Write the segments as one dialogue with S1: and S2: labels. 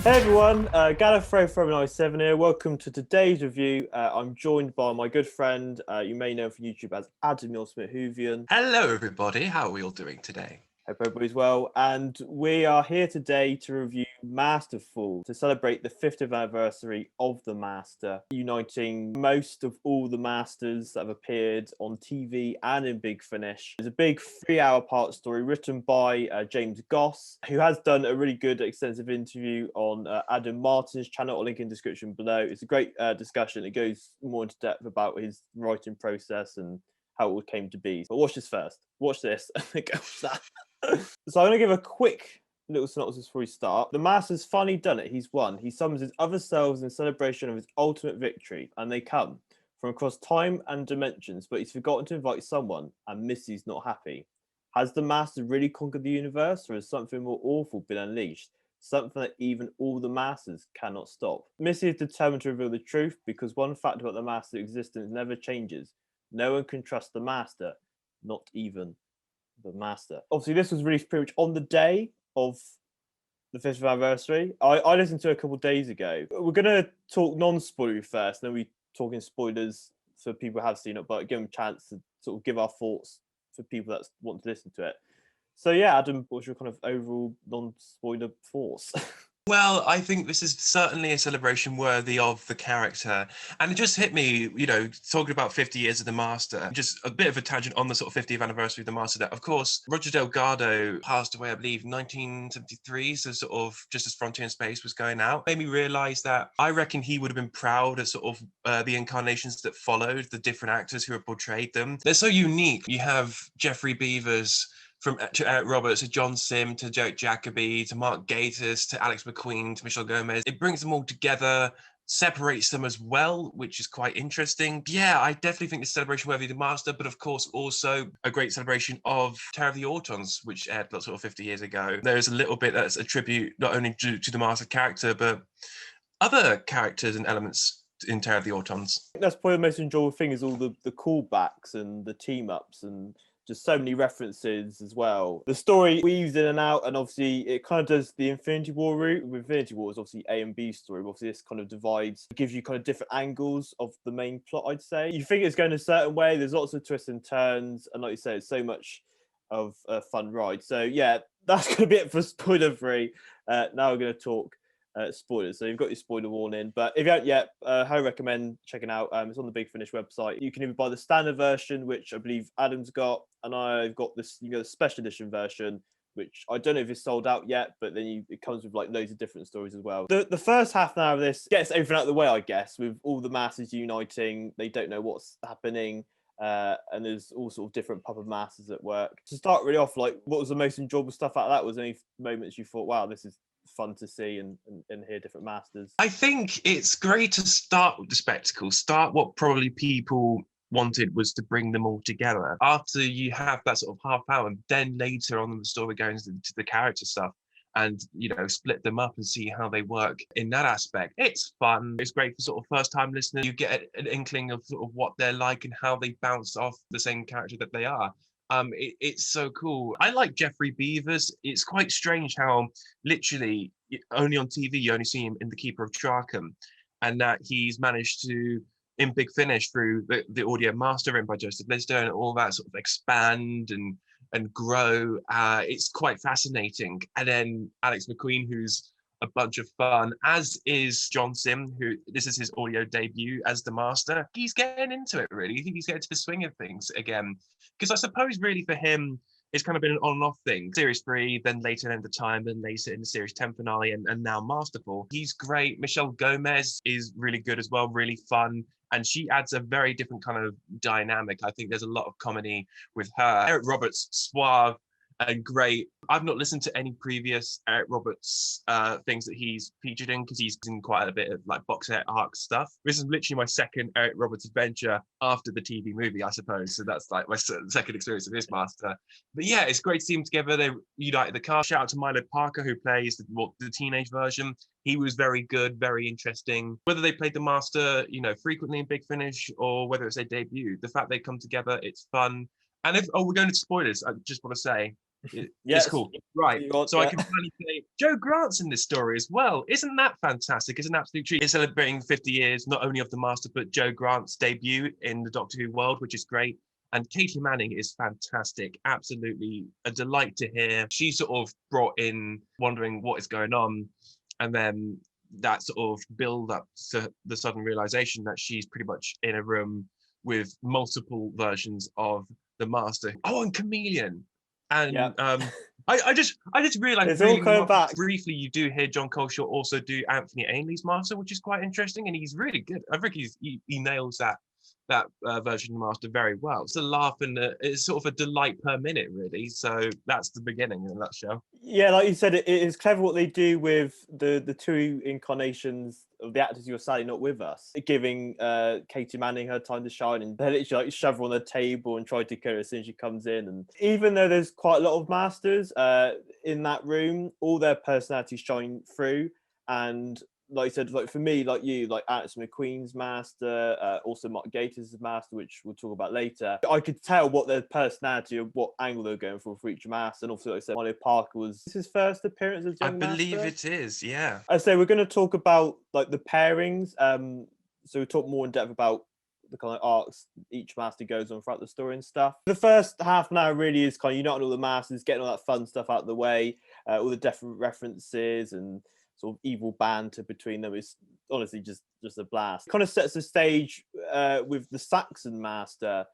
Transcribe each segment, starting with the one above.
S1: Hey everyone, Gallifrey from i7 here. Welcome to today's review. I'm joined by my good friend, you may know from YouTube as Adam Smith-Hoovian.
S2: Hello everybody, how are we all doing today?
S1: Hope everybody's well. And we are here today to review Masterful to celebrate the 50th anniversary of the Master, uniting most of all the Masters that have appeared on TV and in Big Finish. It's a big 3-hour part story written by James Goss, who has done a really good extensive interview on Adam Martin's channel. I'll link in the description below. It's a great discussion. It goes more into depth about his writing process and how it all came to be. But watch this first. Watch this and then go with that. So I'm going to give a quick little synopsis before we start. The Master's finally done it. He's won. He summons his other selves in celebration of his ultimate victory, and they come from across time and dimensions, but he's forgotten to invite someone, and Missy's not happy. Has the Master really conquered the universe, or has something more awful been unleashed? Something that even all the Masters cannot stop. Missy is determined to reveal the truth, because one fact about the Master's existence never changes. No one can trust the Master, not even the Master. Obviously, this was released pretty much on the day of the 50th anniversary. I listened to it a couple of days ago. We're going to talk non-spoilery first, and then we talk in spoilers for people who have seen it, but give them a chance to sort of give our thoughts for people that want to listen to it. So yeah, Adam, what's your kind of overall non-spoiler thoughts?
S2: Well, I think this is certainly a celebration worthy of the character. And it just hit me, talking about 50 years of the Master, just a bit of a tangent on the sort of 50th anniversary of the Master, that of course, Roger Delgado passed away, I believe, 1973, so sort of just as Frontier in Space was going out. Made me realise that I reckon he would have been proud of sort of the incarnations that followed, the different actors who have portrayed them. They're so unique. You have Jeffrey Beavers, to Eric Roberts, to John Sim, to Derek Jacobi, to Mark Gatiss, to Alex McQueen, to Michelle Gomez. It brings them all together, separates them as well, which is quite interesting. Yeah, I definitely think it's celebration worthy of the Master, but of course also a great celebration of Terror of the Autons, which aired sort of 50 years ago. There's a little bit that's a tribute not only to the Master character, but other characters and elements in Terror of the Autons.
S1: That's probably the most enjoyable thing, is all the callbacks and the team-ups and just so many references as well. The story weaves in and out, and obviously it kind of does the Infinity War route. With Infinity War is obviously A and B story, but obviously this kind of divides, gives you kind of different angles of the main plot, I'd say. You think it's going a certain way, there's lots of twists and turns, and like you say, it's so much of a fun ride. So yeah, that's going to be it for spoiler free. Now we're going to talk spoilers. So you've got your spoiler warning, but if you haven't yet, I highly recommend checking out. It's on the Big Finish website. You can either buy the standard version, which I believe Adam's got, and I've got this, the special edition version, which I don't know if it's sold out yet, but then it comes with like loads of different stories as well. The first half an hour of this gets everything out of the way, I guess, with all the Masters uniting. They don't know what's happening. And there's all sort of different puppet masters at work. To start really off, like, what was the most enjoyable stuff out of that? Was there any moments you thought, wow, this is fun to see and hear different masters?
S2: I think it's great to start with the spectacle, start what probably people wanted was to bring them all together. After you have that sort of half hour, and then later on in the story goes into the character stuff, and split them up and see how they work in that aspect. It's fun. It's great for sort of first time listeners. You get an inkling of sort of what they're like and how they bounce off the same character that they are. It's so cool. I like Jeffrey Beavers. It's quite strange how literally only on TV you only see him in The Keeper of Traken, and that he's managed to, in Big Finish, through the audio mastering by Joseph Lister and all that, sort of expand and grow. It's quite fascinating. And then Alex McQueen, who's a bunch of fun, as is John Sim, who this is his audio debut as the Master. He's getting into it, really. I think he's getting to the swing of things again. Because I suppose really for him, it's kind of been an on and off thing. Series 3, then later in the time, then later in the Series 10 finale, and now Masterful. He's great. Michelle Gomez is really good as well, really fun. And she adds a very different kind of dynamic. I think there's a lot of comedy with her. Eric Roberts, suave and great. I've not listened to any previous Eric Roberts things that he's featured in, because he's in quite a bit of like box set arc stuff. This is literally my second Eric Roberts adventure after the TV movie, I suppose. So that's like my second experience of his Master. But yeah, it's great to see them together. They united the cast. Shout out to Milo Parker, who plays the teenage version. He was very good, very interesting. Whether they played the Master, frequently in Big Finish, or whether it's their debut, the fact they come together, it's fun. And we're going into spoilers, I just want to say, It's
S1: Yes.
S2: cool. Right.
S1: You want
S2: So I
S1: that?
S2: can finally say Joe Grant's in this story as well. Isn't that fantastic? It's an absolute treat. It's celebrating 50 years, not only of the Master, but Joe Grant's debut in the Doctor Who world, which is great. And Katie Manning is fantastic. Absolutely a delight to hear. She sort of brought in wondering what is going on. And then that sort of build up to the sudden realization that she's pretty much in a room with multiple versions of the Master. Oh, and Chameleon.
S1: Yeah.
S2: And I just realized
S1: It's all
S2: reading them
S1: coming
S2: up
S1: back.
S2: briefly, you do hear John Coleshaw also do Anthony Ainley's Master, which is quite interesting, and he's really good. I think he nails that version of the Master very well. It's a laugh and it's sort of a delight per minute, really. So that's the beginning in a nutshell.
S1: Yeah, like you said, it is clever what they do with the two incarnations of the actors who are sadly not with us, giving Katie Manning her time to shine, and they literally like shove her on the table and try to kill her as soon as she comes in. And even though there's quite a lot of masters in that room, all their personalities shine through. And like I said, like for me, like you, like Alex McQueen's master, also Mark Gatiss' master, which we'll talk about later. I could tell what their personality of what angle they were going for each master. And also, like I said, Milo Parker was his first appearance as
S2: I
S1: young
S2: believe
S1: master.
S2: it is, yeah.
S1: I say we're going to talk about like the pairings. So we talk more in depth about the kind of arcs each master goes on throughout the story and stuff. The first half an hour really is kind of uniting all the masters, getting all that fun stuff out of the way, all the different references and sort of evil banter between them is honestly just a blast. It kind of sets the stage with the Saxon master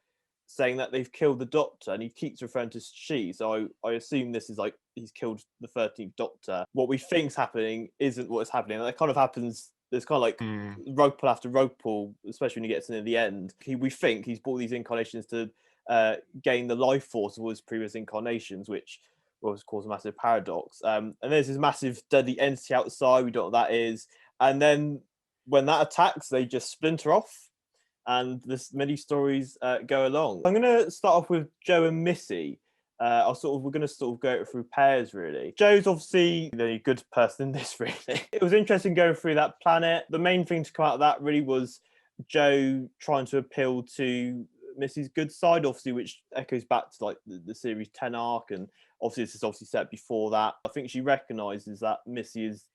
S1: saying that they've killed the Doctor, and he keeps referring to she. So I assume this is like he's killed the 13th Doctor. What we think's happening isn't what is happening. And that kind of happens. There's kind of like rogue pull after rogue pull, especially when he gets to the end. We think he's brought these incarnations to gain the life force of all his previous incarnations, which will cause a massive paradox. And there's this massive deadly entity outside. We don't know what that is. And then when that attacks, they just splinter off. And this many stories go along. I'm going to start off with Joe and Missy. We're going to sort of go through pairs really. Joe's obviously the only good person in this really. It was interesting going through that planet. The main thing to come out of that really was Joe trying to appeal to Missy's good side, obviously, which echoes back to like the series 10 arc, and obviously this is obviously set before that. I think she recognises that Missy is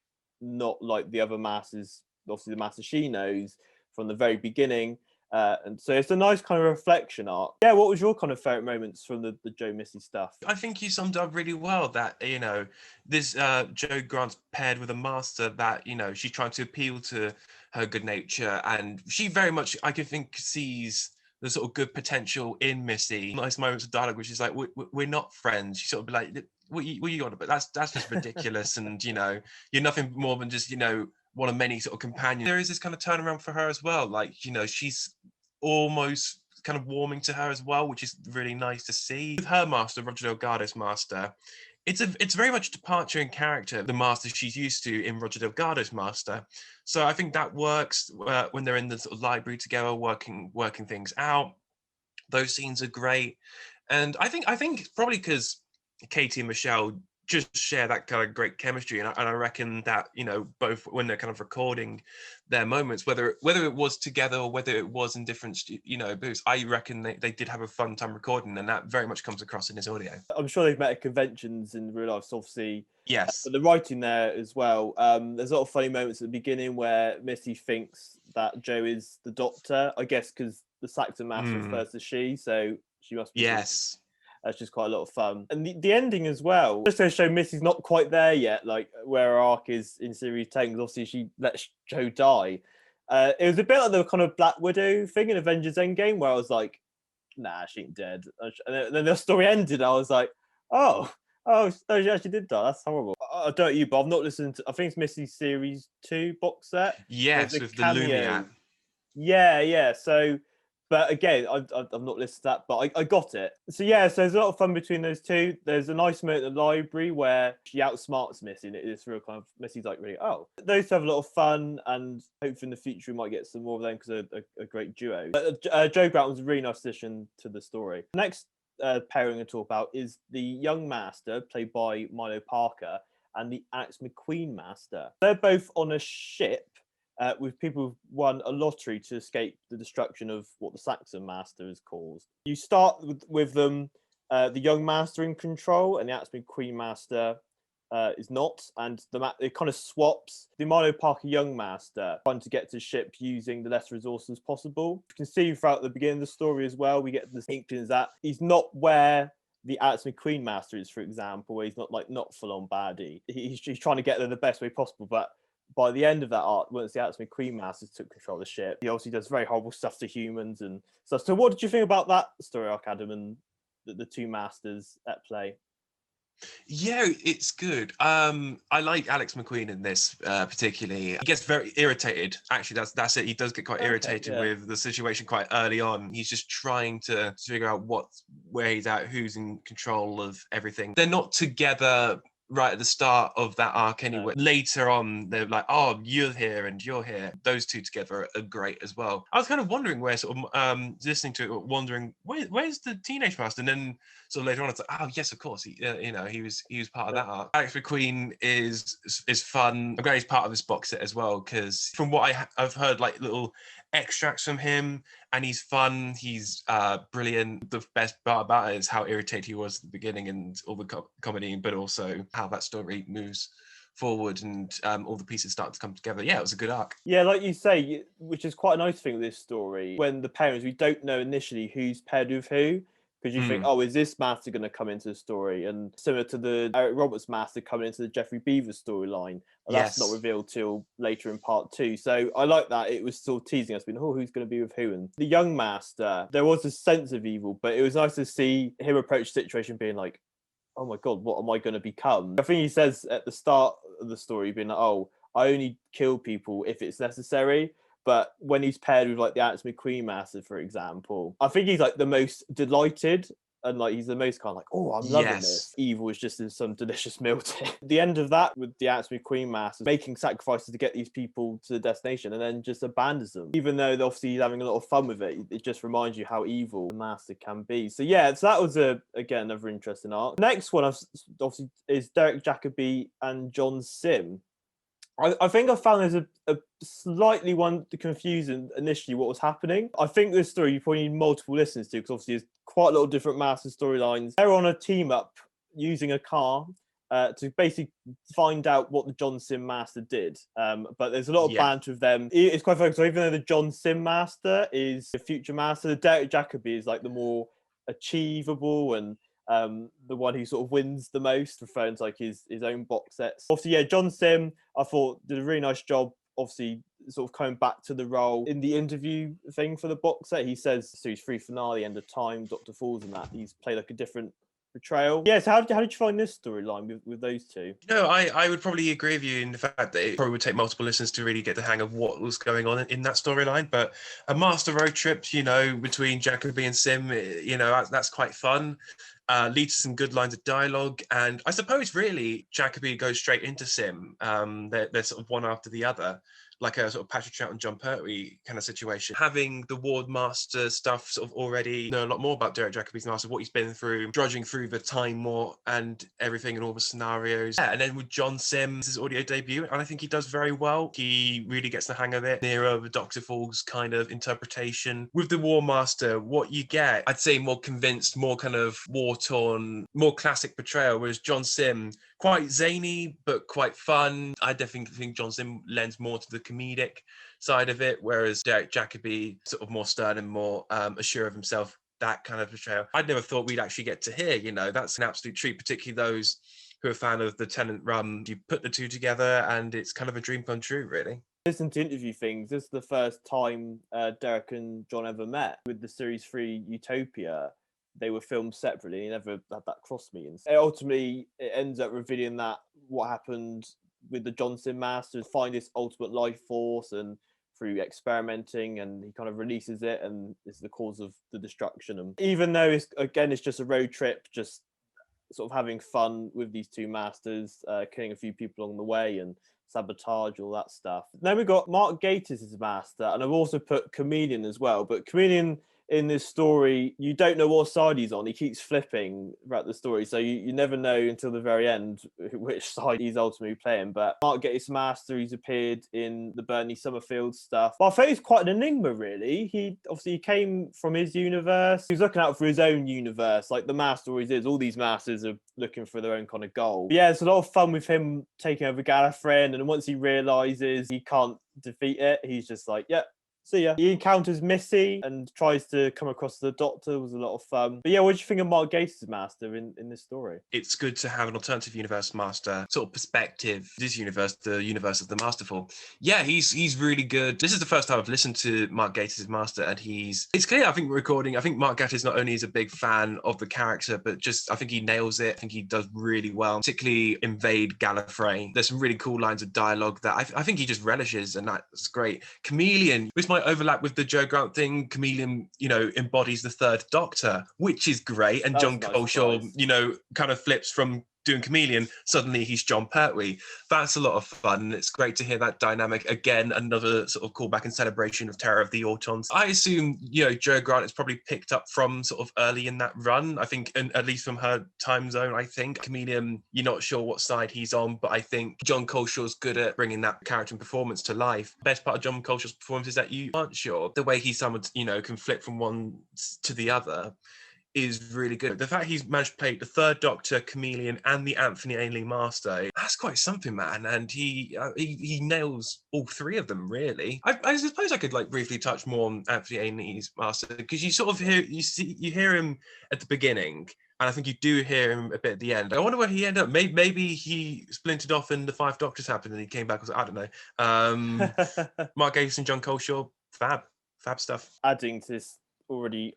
S1: not like the other masters, obviously the master she knows from the very beginning. And so it's a nice kind of reflection arc. Yeah, what was your kind of favorite moments from the Joe Missy stuff?
S2: I think you summed up really well that, this Joe Grant's paired with a master that, she's trying to appeal to her good nature. And she very much, I can think, sees the sort of good potential in Missy. Nice moments of dialogue, which is like, we're not friends. She sort of be like, what you on about? That's just ridiculous. And, you're nothing more than just, one of many sort of companions. There is this kind of turnaround for her as well. Like, she's almost kind of warming to her as well, which is really nice to see. With her master, Roger Delgado's master, it's very much a departure in character, the master she's used to in Roger Delgado's master. So I think that works when they're in the sort of library together, working things out. Those scenes are great, and I think probably because Katie and Michelle just share that kind of great chemistry, and I reckon that both when they're kind of recording their moments, whether it was together or whether it was in different booths, I reckon they did have a fun time recording, and that very much comes across in his audio.
S1: I'm sure they've met at conventions in real life, so obviously.
S2: Yes.
S1: But the writing there as well. There's a lot of funny moments at the beginning where Missy thinks that Joe is the Doctor, I guess because the Saxon master refers to she, so she must be.
S2: Yes.
S1: That's just quite a lot of fun. And the ending as well, just to show Missy's not quite there yet, like where her arc is in series 10, because obviously she lets Joe die. It was a bit like the kind of Black Widow thing in Avengers Endgame, where I was like, nah, she ain't dead. And then the story ended, I was like, oh, she actually did die. That's horrible. I don't know you, but I've not listened to, I think it's Missy's series 2 box set.
S2: Yes, with the Lumiat.
S1: Yeah. So, but again, I've not listened to that, but I got it. So yeah, so there's a lot of fun between those two. There's a nice moment at the library where she outsmarts Missy, and it's real kind of, Missy's like really, oh. Those two have a lot of fun, and hopefully in the future we might get some more of them because they're a great duo. But Joe Grant was a really nice addition to the story. Next pairing to talk about is the young master, played by Milo Parker, and the Alex McQueen master. They're both on a ship with people who've won a lottery to escape the destruction of what the Saxon master has caused. You start with them the young master in control, and the Atomid Queen Master is not, and it kind of swaps. The Milo Parker young master trying to get to the ship using the less resources possible. You can see throughout the beginning of the story as well, we get the inklings that he's not where the Atomid Queen Master is, for example, where he's not full on baddie. He's trying to get there the best way possible, but by the end of that arc, once the Atomid Queen Masters took control of the ship, he obviously does very horrible stuff to humans and stuff. So what did you think about that story arc, Adam, and the two masters at play?
S2: Yeah, it's good. I like Alex McQueen in this particularly. He gets very irritated. Actually, that's it. He does get quite irritated with the situation quite early on. He's just trying to figure out where he's at, who's in control of everything. They're not together right at the start of that arc anyway. Later on, they're like, oh, you're here and you're here. Those two together are great as well. I was kind of wondering where, sort of listening to it, wondering where's the teenage master, and then sort of later on, it's like, oh yes, of course, he was part of that arc. Alex McQueen is fun. I'm glad he's part of this box set as well, because from what I've heard, like little extracts from him, and he's fun, he's brilliant. The best part about it is how irritated he was at the beginning and all the comedy, but also how that story moves forward and all the pieces start to come together. Yeah, it was a good arc.
S1: Yeah, like you say, which is quite a nice thing with this story, when the parents, we don't know initially who's paired with who, because you think, oh, is this master going to come into the story? And similar to the Eric Roberts master coming into the Jeffrey Beaver storyline, that's not revealed till later in part 2. So I like that it was still teasing us, being, oh, who's going to be with who? And the young master, there was a sense of evil, but it was nice to see him approach the situation being like, oh my God, what am I going to become? I think he says at the start of the story, being like, oh, I only kill people if it's necessary. But when he's paired with like the Atomid Queen Master, for example, I think he's like the most delighted, and like he's the most kind of like, oh, I'm loving this. Evil is just in some delicious meal tip. The end of that with the Atomid Queen Master making sacrifices to get these people to the destination and then just abandons them. Even though obviously he's having a lot of fun with it, it just reminds you how evil the Master can be. So yeah, so that was again another interesting arc. Next one obviously is Derek Jacobi and John Sim. I think I found there's a slightly confusing initially what was happening. I think this story you probably need multiple listens to, because obviously there's quite a lot of different master storylines. They're on a team up using a car to basically find out what the John Sim Master did. But there's a lot of banter with them. It's quite funny. So even though the John Sim Master is the future master, the Derek Jacobi is like the more achievable and the one who sort of wins the most, referring to like his own box sets. Obviously, yeah, John Sim, I thought did a really nice job, obviously sort of coming back to the role in the interview thing for the box set. He says series 3 finale, End of Time, Dr. Falls, and that he's played like a different portrayal. Yeah, so how did you find this storyline with those two?
S2: No, I would probably agree with you in the fact that it probably would take multiple listens to really get the hang of what was going on in that storyline. But a master road trip, between Jacobi and Sim, that's quite fun. Leads to some good lines of dialogue, and I suppose really Jacobi goes straight into Sim. They're sort of one after the other, like a sort of Patrick Troughton and John Pertwee kind of situation. Having the Ward Master stuff sort of already know a lot more about Derek Jacobi's Master, what he's been through, drudging through the time war and everything and all the scenarios. Yeah, and then with John Sim, his audio debut, and I think he does very well. He really gets the hang of it. Nearer the Dr. Falls kind of interpretation. With the War Master, what you get, I'd say more convinced, more kind of war-torn, more classic portrayal, whereas John Sim, quite zany, but quite fun. I definitely think John Sim lends more to the comedic side of it, whereas Derek Jacobi, sort of more stern and more assured of himself, that kind of portrayal. I'd never thought we'd actually get to hear, that's an absolute treat, particularly those who are a fan of the Tennant run. You put the two together and it's kind of a dream come true, really.
S1: Listen to interview things. This is the first time Derek and John ever met. With the series 3 Utopia, they were filmed separately. He never had that cross meeting. Ultimately, it ends up revealing that what happened with the John Sim Master, find this ultimate life force, and through experimenting, and he kind of releases it, and it's the cause of the destruction. And even though it's just a road trip, just sort of having fun with these two masters, killing a few people along the way, and sabotage, all that stuff. Then we got Mark Gatiss as master, and I've also put Chameleon as well, but Chameleon in this story, you don't know what side he's on. He keeps flipping throughout the story, so you never know until the very end which side he's ultimately playing. But Mark Gatiss' Master, he's appeared in the Bernie Summerfield stuff. But I thought he's quite an enigma, really. He obviously came from his universe. He was looking out for his own universe, like the Master always is. All these Masters are looking for their own kind of goal. But yeah, it's a lot of fun with him taking over Gallifrey, and once he realises he can't defeat it, he's just like, yep. See ya. He encounters Missy and tries to come across the Doctor. It was a lot of fun. But yeah, what do you think of Mark Gatiss' Master in this story?
S2: It's good to have an alternative universe Master sort of perspective. This universe, the universe of the Masterful. Yeah, he's really good. This is the first time I've listened to Mark Gatiss' Master, and it's clear, I think, Mark Gatiss not only is a big fan of the character, but just I think he nails it. I think he does really well, particularly Invade Gallifrey. There's some really cool lines of dialogue that I think he just relishes, and that's great. Chameleon, which might overlap with the Joe Grant thing. Chameleon, embodies the third Doctor, which is great. And John Coleshaw, kind of flips from doing Chameleon, suddenly he's John Pertwee. That's a lot of fun. It's great to hear that dynamic. Again, another sort of callback and celebration of Terror of the Autons. I assume, Joe Grant is probably picked up from sort of early in that run. I think, and at least from her time zone, I think. Chameleon, you're not sure what side he's on, but I think John Coleshaw's good at bringing that character and performance to life. Best part of John Coleshaw's performance is that you aren't sure. The way he somewhat, can flip from one to the other is really good. The fact he's managed to play the third Doctor, Chameleon, and the Anthony Ainley Master, that's quite something, man. And he nails all three of them, really. I suppose I could briefly touch more on Anthony Ainley's Master, because you sort of hear him at the beginning, and I think you do hear him a bit at the end. I wonder where he ended up. Maybe he splintered off and the Five Doctors happened and he came back. I don't know. Mark Gatiss and John Coleshaw, fab stuff.
S1: Adding to this already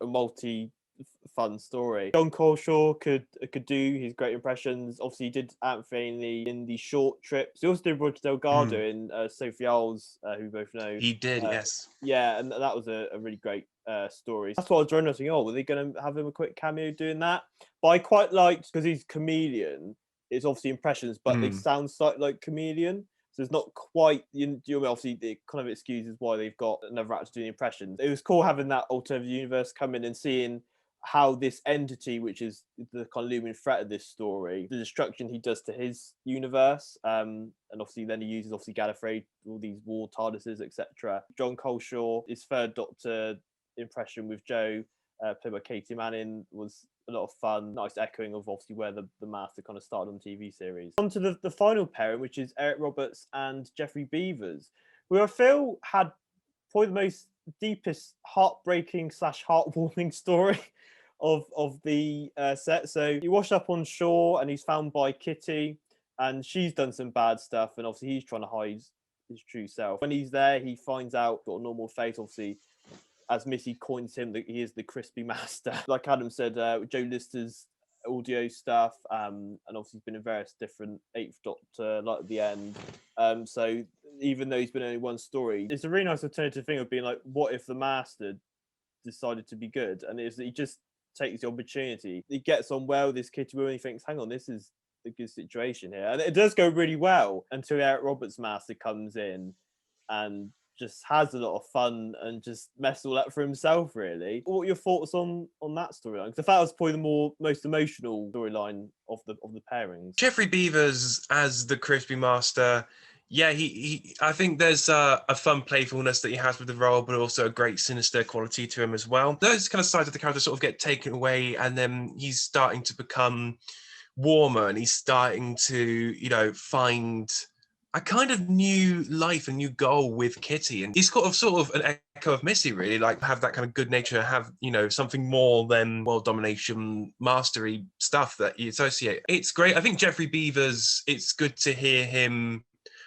S1: a fun story. John Coleshaw could do his great impressions. Obviously, he did Anthony in the short trips. He also did Roger Delgado in Sophie Owles, who we both know.
S2: He did, yes.
S1: Yeah, and that was a really great story. That's what I was wondering. I was thinking, were they going to have him a quick cameo doing that? But I quite liked, because he's Chameleon, it's obviously impressions, but they sound like Chameleon. So it's not quite, obviously it kind of excuses why they've got another actor doing impressions. It was cool having that alternative universe come in and seeing how this entity, which is the kind of looming threat of this story, the destruction he does to his universe, and obviously then he uses Gallifrey, all these war TARDISes, etc. John Coleshaw, his third Doctor impression with Joe, played by Katie Manning, was a lot of fun. Nice echoing of obviously where the Master kind of started on the TV series. On to the final pairing, which is Eric Roberts and Geoffrey Beevers, who I feel had probably the most deepest heartbreaking / heartwarming story of the set. So he washed up on shore and he's found by Kitty, and she's done some bad stuff, and obviously he's trying to hide his true self. When he's there, he finds out, got a normal face, obviously, as Missy coins him, that he is the Crispy Master. Like Adam said, Joe Lister's audio stuff, and obviously he's been in various different Eighth Doctor, like at the end. So even though he's been in only one story, it's a really nice alternative thing of being like, what if the Master decided to be good? And he just takes the opportunity. He gets on well with this Kitty woman. He thinks, hang on, this is a good situation here. And it does go really well until Eric Roberts' Master comes in and just has a lot of fun and just messes all up for himself, really. What are your thoughts on that storyline? Because I thought it was probably the most emotional storyline of the pairings.
S2: Geoffrey Beevers as the Crispy Master, yeah, I think there's a fun playfulness that he has with the role, but also a great sinister quality to him as well. Those kind of sides of the character sort of get taken away, and then he's starting to become warmer, and he's starting to, find a kind of new life, a new goal with Kitty. And he's sort of an echo of Missy, really, have that kind of good nature, have, something more than world domination, mastery stuff that you associate. It's great. I think Geoffrey Beevers, it's good to hear him,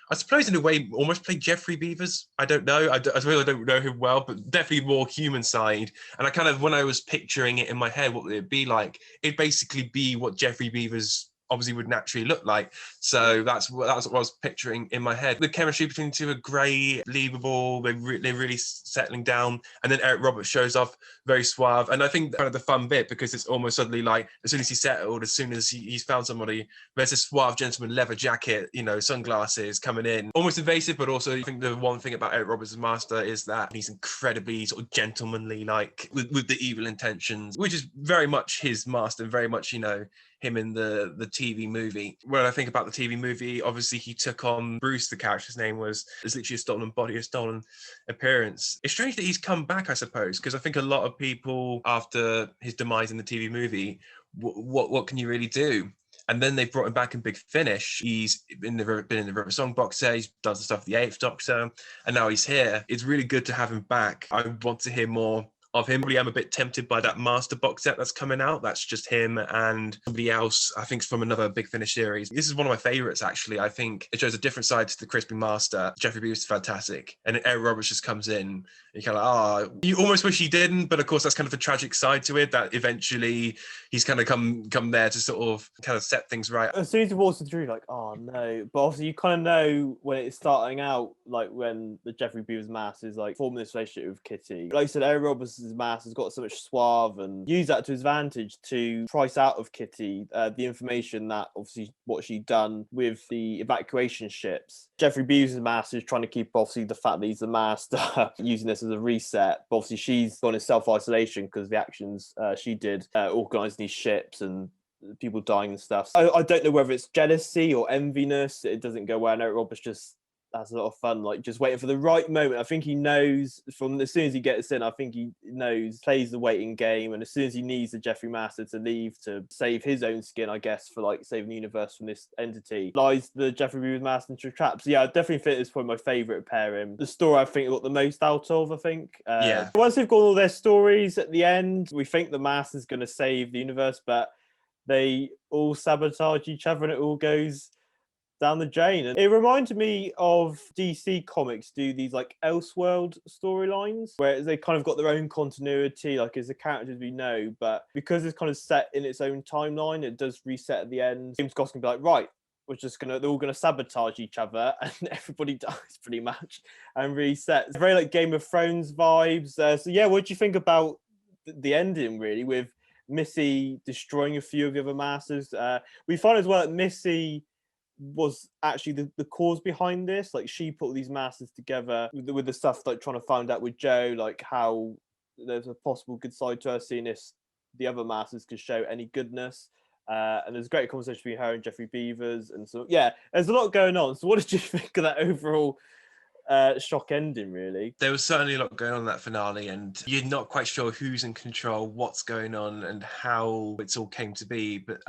S2: I suppose in a way, almost play Geoffrey Beevers. I don't know. I suppose I don't know him well, but definitely more human side. And I kind of, when I was picturing it in my head, what would it be like? It'd basically be what Geoffrey Beevers obviously would naturally look like. So that's what I was picturing in my head. The chemistry between the two are great, believable. They're really settling down. And then Eric Roberts shows off very suave. And I think kind of the fun bit, because it's almost suddenly like, as soon as he's settled, as soon as he's found somebody, there's this suave gentleman, leather jacket, sunglasses coming in, almost invasive. But also, I think the one thing about Eric Roberts' master is that he's incredibly sort of gentlemanly, like with the evil intentions, which is very much his master, very much, him in the TV movie. When I think about the TV movie, obviously he took on Bruce, the character's name is literally a stolen body, a stolen appearance. It's strange that he's come back, I suppose, because I think a lot of people, after his demise in the TV movie, what can you really do? And then they brought him back in Big Finish. He's been in the River Song box set. He does the stuff with the Eighth Doctor, and now he's here. It's really good to have him back. I want to hear more of him. Really, I'm a bit tempted by that Master box set that's coming out. That's just him and somebody else, I think, from another Big Finish series. This is one of my favorites, actually. I think it shows a different side to the Crispy Master. Jeffrey Beavis is fantastic. And Eric Roberts just comes in, and you're kind of like, you almost wish he didn't, but of course that's kind of the tragic side to it, that eventually he's kind of come there to sort of kind of set things right.
S1: As soon as he walks through, like, oh no. But obviously you kind of know when it's starting out, like when the Jeffrey Beavis master is like forming this relationship with Kitty. Like you said, Eric Roberts' master has got so much suave, and use that to his advantage to price out of Kitty the information that obviously what she'd done with the evacuation ships. Jeffrey Beavis' master is trying to keep obviously the fact that he's the master, using this as a reset. But obviously she's gone in self-isolation because of the actions she did, organising these ships and people dying and stuff. I don't know whether it's jealousy or enviness. It doesn't go well. And Eric Roberts just has a lot of fun, like just waiting for the right moment. I think he knows from as soon as he gets in, I think he knows, plays the waiting game. And as soon as he needs the Jeffrey Master to leave to save his own skin, I guess, for like saving the universe from this entity, lies the Jeffrey Beavis Master into traps. So yeah, I definitely think it's probably my favourite pairing. The story I think I got the most out of, I think.
S2: Yeah.
S1: Once they've got all their stories at the end, we think the Master's going to save the universe, but they all sabotage each other and it all goes down the drain. And it reminded me of DC Comics do these like Elseworld storylines where they kind of got their own continuity, like as the characters we know, but because it's kind of set in its own timeline, it does reset at the end. James Goss can be like, right, they're all gonna sabotage each other and everybody dies pretty much and resets. It's very like Game of Thrones vibes. So yeah, what do you think about the ending really, with Missy destroying a few of the other masters? We find as well that Missy was actually the cause behind this. Like she put all these masters together with the stuff like trying to find out with Joe, like how there's a possible good side to her, seeing if the other masters could show any goodness. And there's a great conversation between her and Jeffrey Beavers. And so, yeah, there's a lot going on. So what did you think of that overall shock ending, really?
S2: There was certainly a lot going on in that finale, and you're not quite sure who's in control, what's going on, and how it's all came to be. But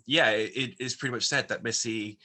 S2: yeah, it is pretty much said that Missy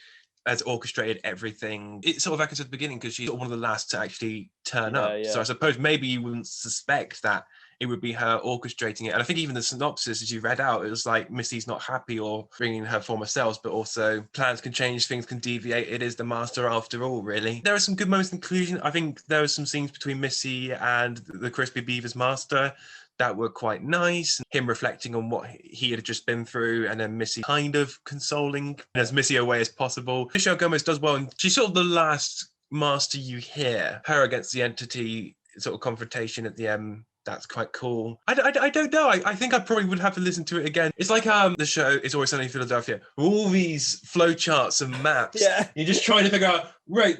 S2: has orchestrated everything. It sort of echoes at the beginning because she's one of the last to actually turn up.
S1: Yeah.
S2: So I suppose maybe you wouldn't suspect that it would be her orchestrating it. And I think even the synopsis, as you read out, it was like Missy's not happy or bringing her former selves, but also plans can change, things can deviate. It is the master after all, really. There are some good moments in conclusion. I think there were some scenes between Missy and the Crispy Beaver's master that were quite nice. Him reflecting on what he had just been through, and then Missy kind of consoling as Missy away as possible. Michelle Gomez does well, and she's sort of the last master you hear. Her against the entity sort of confrontation at the end. That's quite cool. I don't know. I think I probably would have to listen to it again. It's like the show It's Always Sunny in Philadelphia. All these flowcharts and maps.
S1: Yeah.
S2: You're just trying to figure out, right,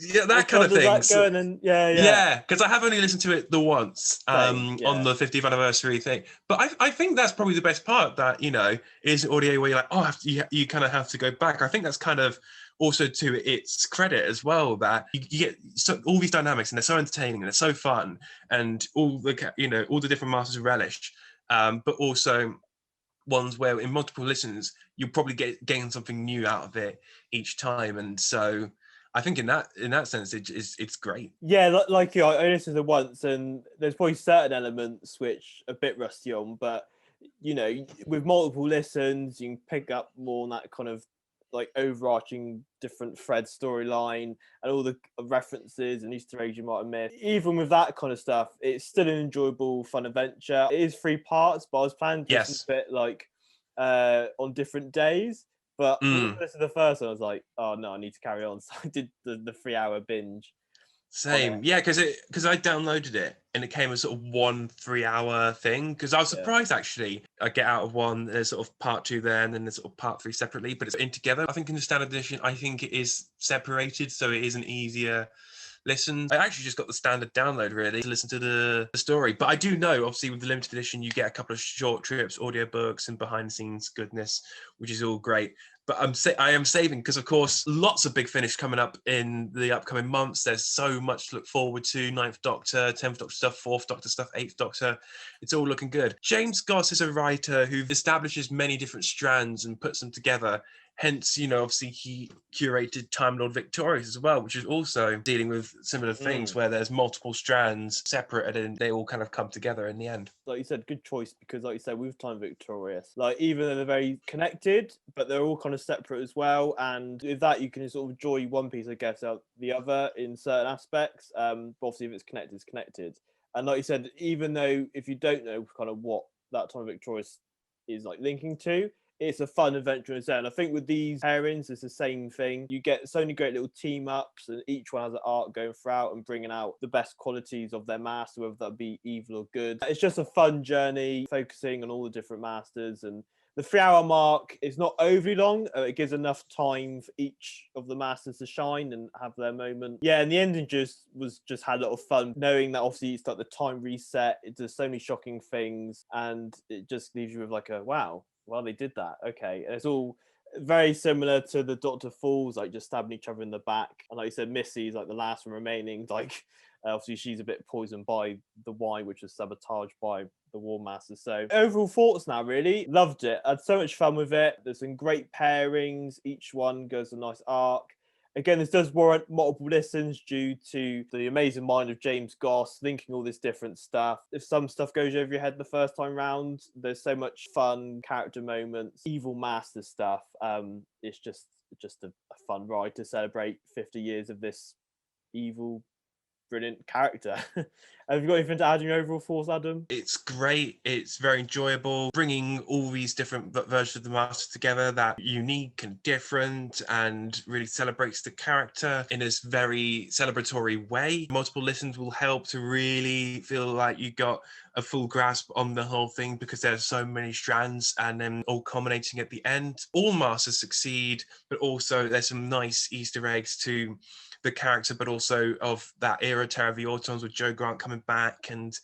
S2: yeah, that kind of thing. Yeah, because I have only listened to it the once on the 50th anniversary thing. But I think that's probably the best part, that, is audio where you're like, oh, you kind of have to go back. I think that's kind of also to its credit as well, that you get all these dynamics and they're so entertaining and they're so fun, and all the different masters relish, but also ones where in multiple listens you'll probably gain something new out of it each time. And so I think in that sense it's great.
S1: Yeah, like I only listened to it once, and there's probably certain elements which are a bit rusty on, but with multiple listens you can pick up more on that kind of like overarching different thread storyline and all the references and Easter eggs you might have missed. Even with that kind of stuff, it's still an enjoyable, fun adventure. It is 3 parts, but I was planning to listen to it like on different days. But
S2: Mm.
S1: this is the first one. I was like, oh no, I need to carry on. So I did the 3-hour binge on it.
S2: Same, yeah, because I downloaded it and it came as sort of 1 3-hour thing. Because I was
S1: Yeah.
S2: surprised actually. I get out of one, there's sort of part two there, and then there's sort of part three separately, but it's in together. I think in the standard edition, I think it is separated, so it is an easier listen. I actually just got the standard download really to listen to the story. But I do know, obviously, with the limited edition, you get a couple of short trips, audiobooks, and behind the scenes goodness, which is all great. But I am saving because, of course, lots of Big Finish coming up in the upcoming months. There's so much to look forward to. Ninth Doctor, 10th Doctor stuff, 4th Doctor stuff, 8th Doctor. It's all looking good. James Goss is a writer who establishes many different strands and puts them together. Hence, obviously he curated Time Lord Victorious as well, which is also dealing with similar things where there's multiple strands separate and they all kind of come together in the end.
S1: Like you said, good choice, because like you said, with Time Victorious, like even though they're very connected, but they're all kind of separate as well. And with that, you can sort of enjoy one piece, I guess, out the other in certain aspects. But obviously, if it's connected, it's connected. And like you said, even though if you don't know kind of what that Time Victorious is like linking to, it's a fun adventure in itself. And I think with these pairings, it's the same thing. You get so many great little team ups, and each one has an arc going throughout and bringing out the best qualities of their master, whether that be evil or good. It's just a fun journey, focusing on all the different masters. And the 3-hour mark is not overly long. It gives enough time for each of the masters to shine and have their moment. Yeah, and the ending just had a lot of fun, knowing that obviously it's like the time reset. It does so many shocking things, and it just leaves you with like a wow. Well, they did that. Okay. And it's all very similar to the Doctor Falls, like just stabbing each other in the back. And like you said, Missy is like the last one remaining. Like, obviously, she's a bit poisoned by the wine, which was sabotaged by the War Master. So, overall thoughts now, really. Loved it. I had so much fun with it. There's some great pairings. Each one goes a nice arc. Again, this does warrant multiple listens due to the amazing mind of James Goss linking all this different stuff. If some stuff goes over your head the first time round, there's so much fun character moments, evil master stuff. It's just a fun ride to celebrate 50 years of this evil, brilliant character. Have you got anything to add in your overall thoughts, Adam?
S2: It's great. It's very enjoyable. Bringing all these different versions of the Master together, that unique and different, and really celebrates the character in this very celebratory way. Multiple listens will help to really feel like you got a full grasp on the whole thing, because there's so many strands and then all culminating at the end. All Masters succeed, but also there's some nice Easter eggs to the character, but also of that era, Terror of the Autons, with Joe Grant coming back and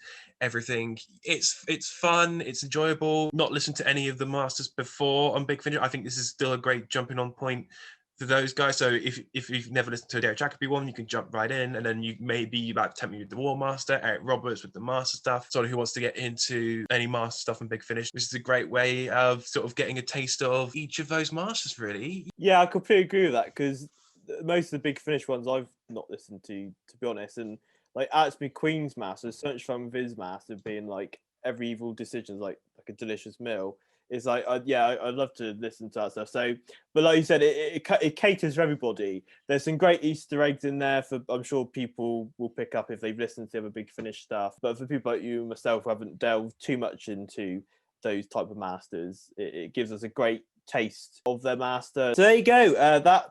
S2: everything. It's fun, it's enjoyable. Not listened to any of the Masters before on Big Finish. I think this is still a great jumping on point for those guys. So if you've never listened to a Derek Jacobi one, you can jump right in, and then you maybe like tempt me with the War Master, Eric Roberts with the Master stuff. Sort of who wants to get into any Master stuff in Big Finish. This is a great way of sort of getting a taste of each of those Masters, really.
S1: Yeah, I completely agree with that, because most of the Big Finish ones I've not listened to be honest. And like Alex Queen's Master, so much fun with his Master being like every evil decision is like a delicious meal. It's like, I'd love to listen to that stuff. So, but like you said, it caters for everybody. There's some great Easter eggs in there for, I'm sure people will pick up if they've listened to the other Big Finish stuff. But for people like you and myself who haven't delved too much into those type of masters, it gives us a great taste of their master. So there you go.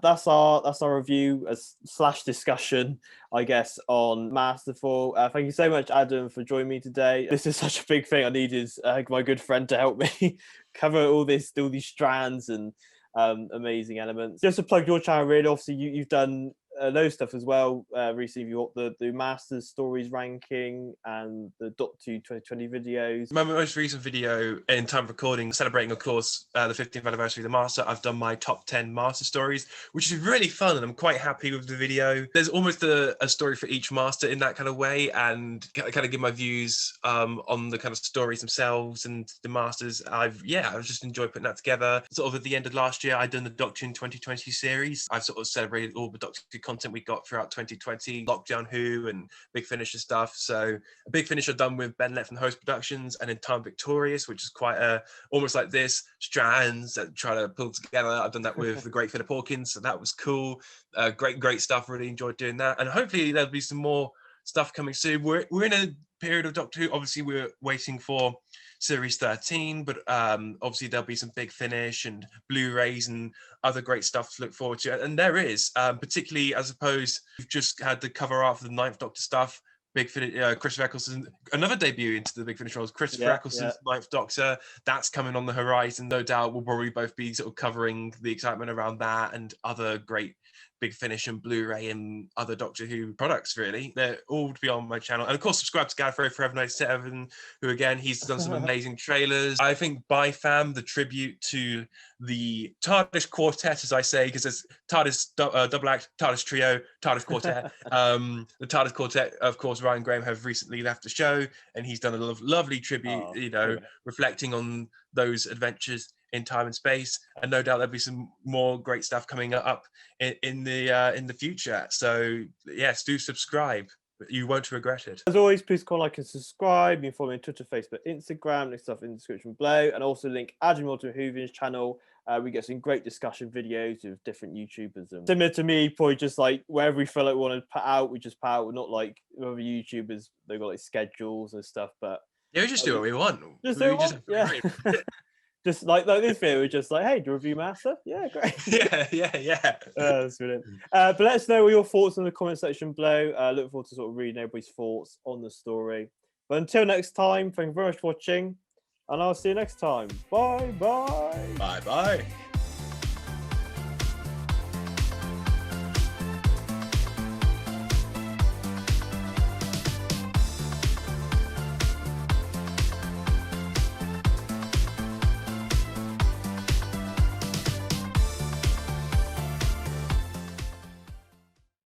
S1: That's our review slash discussion, I guess, on Masterful. Thank you so much, Adam, for joining me today. This is such a big thing. I needed my good friend to help me cover all these strands and amazing elements. Just to plug your channel, really. Obviously, you've done those stuff as well. Recently, you got the Masters Stories ranking and the Doctor 2020 videos.
S2: My most recent video in time of recording, celebrating, of course, the 15th anniversary of the Master, I've done my top 10 Master stories, which is really fun, and I'm quite happy with the video. There's almost a story for each Master in that kind of way, and kind of give my views on the kind of stories themselves and the Masters. I've just enjoyed putting that together. Sort of at the end of last year, I'd done the Doctor in 2020 series. I've sort of celebrated all the Doctor content we got throughout 2020, Lockdown Who and Big Finish and stuff. So a Big Finish I've done with Ben Lett from Host Productions, and in Time Victorious, which is quite almost like this, strands that try to pull together. I've done that with the great Philip Hawkins, so that was cool. Great stuff, really enjoyed doing that. And hopefully there'll be some more stuff coming soon. We're in a period of Doctor Who. Obviously, we're waiting for Series 13, but obviously there'll be some Big Finish and Blu-rays and other great stuff to look forward to. And there is, particularly, I suppose, we've just had the cover art for the Ninth Doctor stuff. Big Finish, Christopher Eccleston, another debut into the Big Finish roles. Christopher Eccleston's Ninth Doctor, that's coming on the horizon. No doubt we'll probably both be sort of covering the excitement around that and other great Big Finish and Blu-ray and other Doctor Who products, really. They're all to be on my channel. And of course, subscribe to Gallifrey Forever 97, who again, he's done some amazing trailers. I think By Fam, the tribute to the TARDIS quartet, as I say, because there's TARDIS double act, TARDIS trio, TARDIS quartet. The TARDIS quartet, of course, Ryan Graham have recently left the show, and he's done a lovely tribute, reflecting on those adventures in time and space. And no doubt there'll be some more great stuff coming up in the future. So yes, do subscribe. You won't regret it.
S1: As always, please call, like, and subscribe. You can follow me on Twitter, Facebook, Instagram. There's stuff in the description below, and also link Adam Hoovian's channel. We get some great discussion videos with different YouTubers. And similar to me, probably just like wherever we feel like we want to put out, we just put out. We're not like other YouTubers; they've got like schedules and stuff. But
S2: yeah, we just do what we want.
S1: Yeah. Just like this video, we're just like, hey, do you review Master? Yeah, great.
S2: yeah.
S1: That's brilliant. But let us know what your thoughts in the comment section below. Look forward to sort of reading everybody's thoughts on the story. But until next time, thank you very much for watching, and I'll see you next time. Bye.
S2: Bye.